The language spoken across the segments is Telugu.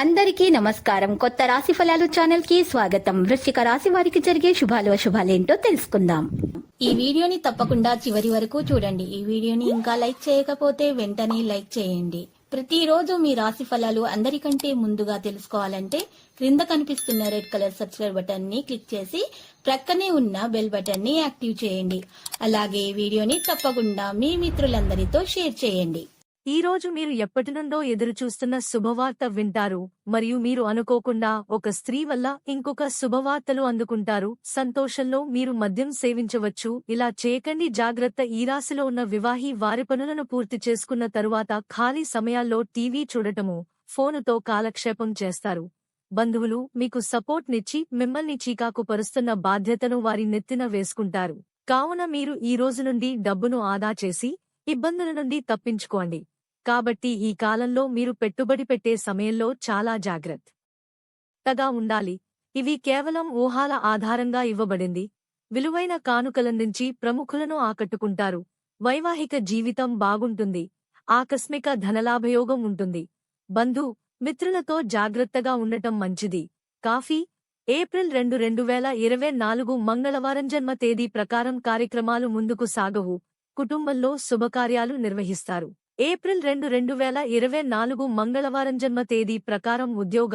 అందరికీ నమస్కారం. కొత్త రాశి ఫలాలు ఛానల్ కి స్వాగతం. వృశ్చిక రాశి వారికి జరిగే శుభాలు అశుభాలేంటో తెలుసుకుందాం. ఈ వీడియోని తప్పకుండా చివరి వరకు చూడండి. ఈ వీడియోని ఇంకా లైక్ చేయకపోతే వెంటనే లైక్ చేయండి. ప్రతిరోజు మీ రాశి ఫలాలు అందరికంటే ముందుగా తెలుసుకోవాలంటే క్రింద కనిపిస్తున్న రెడ్ కలర్ సబ్స్క్రైబ్ బటన్ ని క్లిక్ చేసి ప్రక్కనే ఉన్న బెల్ బటన్ ని యాక్టివ్ చేయండి. అలాగే వీడియోని తప్పకుండా మీ మిత్రులందరితో షేర్ చేయండి. ఈ రోజు మీరు ఎప్పటి నుండో ఎదురుచూస్తున్న శుభవార్త వింటారు మరియు మీరు అనుకోకుండా ఒక స్త్రీ వల్ల ఇంకొక శుభవార్తలు అందుకుంటారు. సంతోషంలో మీరు మద్యం సేవించవచ్చు. ఇలా చేయకండి, జాగ్రత్త. ఈ రాశిలో ఉన్న వివాహి వారి పనులను పూర్తి చేసుకున్న తరువాత ఖాళీ సమయాల్లో టీవీ చూడటము, ఫోనుతో కాలక్షేపం చేస్తారు. బంధువులు మీకు సపోర్ట్ నిచ్చి మిమ్మల్ని చీకాకు పరుస్తున్న బాధ్యతను వారి నెత్తిన వేసుకుంటారు. కావున మీరు ఈ రోజు నుండి డబ్బును ఆదా చేసి ఇబ్బందుల నుండి తప్పించుకోండి. కాబట్టి ఈ కాలంలో మీరు పెట్టుబడి పెట్టే సమయంలో చాలా జాగ్రత్తగా ఉండాలి. ఇవి కేవలం ఊహాల ఆధారంగా ఇవ్వబడింది. విలువైన కానుకలందించి ప్రముఖులను ఆకట్టుకుంటారు. వైవాహిక జీవితం బాగుంటుంది. ఆకస్మిక ధనలాభయోగం ఉంటుంది. మిత్రులతో జాగ్రత్తగా ఉండటం మంచిది. కాఫీ. ఏప్రిల్ 2, 2024 మంగళవారం జన్మ తేదీ ప్రకారం కార్యక్రమాలు ముందుకు సాగవు. కుటుంబంలో శుభకార్యాలు నిర్వహిస్తారు. ఏప్రిల్ 2, 2024 మంగళవారం జన్మ తేదీ ప్రకారం ఉద్యోగ,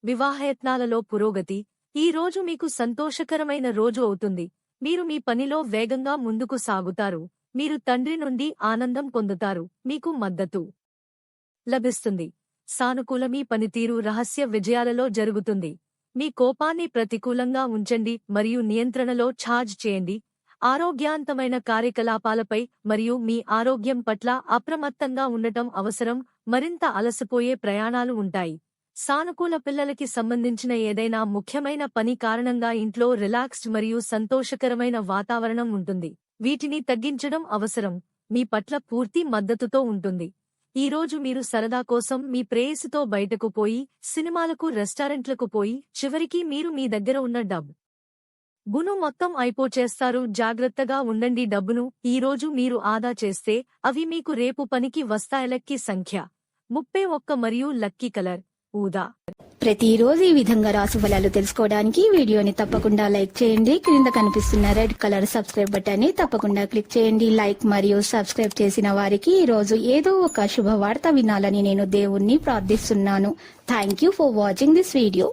వివాహయత్నాలలో పురోగతి. ఈ రోజు మీకు సంతోషకరమైన రోజు అవుతుంది. మీరు మీ పనిలో వేగంగా ముందుకు సాగుతారు. మీరు తండ్రి నుండి ఆనందం పొందుతారు. మీకు మద్దతు లభిస్తుంది. సానుకూల మీ పనితీరు రహస్య విజయాలలో జరుగుతుంది. మీ కోపాన్ని ప్రతికూలంగా ఉంచండి మరియు నియంత్రణలో ఛార్జ్ చేయండి. ఆరోగ్యవంతమైన కార్యకలాపాలపై మరియు మీ ఆరోగ్యం పట్ల అప్రమత్తంగా ఉండటం అవసరం. మరింత అలసిపోయే ప్రయాణాలు ఉంటాయి. సానుకూల పిల్లలకి సంబంధించిన ఏదైనా ముఖ్యమైన పని కారణంగా ఇంట్లో రిలాక్స్డ్ మరియు సంతోషకరమైన వాతావరణం ఉంటుంది. వీటిని తగ్గించడం అవసరం. మీ పట్ల పూర్తి మద్దతుతో ఉంటుంది. ఈ రోజు మీరు సరదా కోసం మీ ప్రేయసితో బయటకు పోయి, సినిమాలకు, రెస్టారెంట్లకు పోయి, చివరికి మీరు మీ దగ్గర ఉన్న డబ్బును మొత్తం అయిపోచేస్తారు. జాగ్రత్తగా ఉండండి. డబ్బును ఈ రోజు మీరు ఆదా చేస్తే అవి మీకు రేపు పనికి వస్తాయి. లక్కీ సంఖ్య 31 మరియు లక్కీ కలర్ ఊదా. ప్రతిరోజు ఈ విధంగా రాశి ఫలాలు తెలుసుకోవడానికి వీడియోని తప్పకుండా లైక్ చేయండి. క్రింద కనిపిస్తున్న రెడ్ కలర్ సబ్స్క్రైబ్ బటన్ ని తప్పకుండా క్లిక్ చేయండి. లైక్ మరియు సబ్స్క్రైబ్ చేసిన వారికి ఈ రోజు ఏదో ఒక శుభవార్త వినాలని నేను దేవుణ్ణి ప్రార్థిస్తున్నాను. Thank you for watching this video.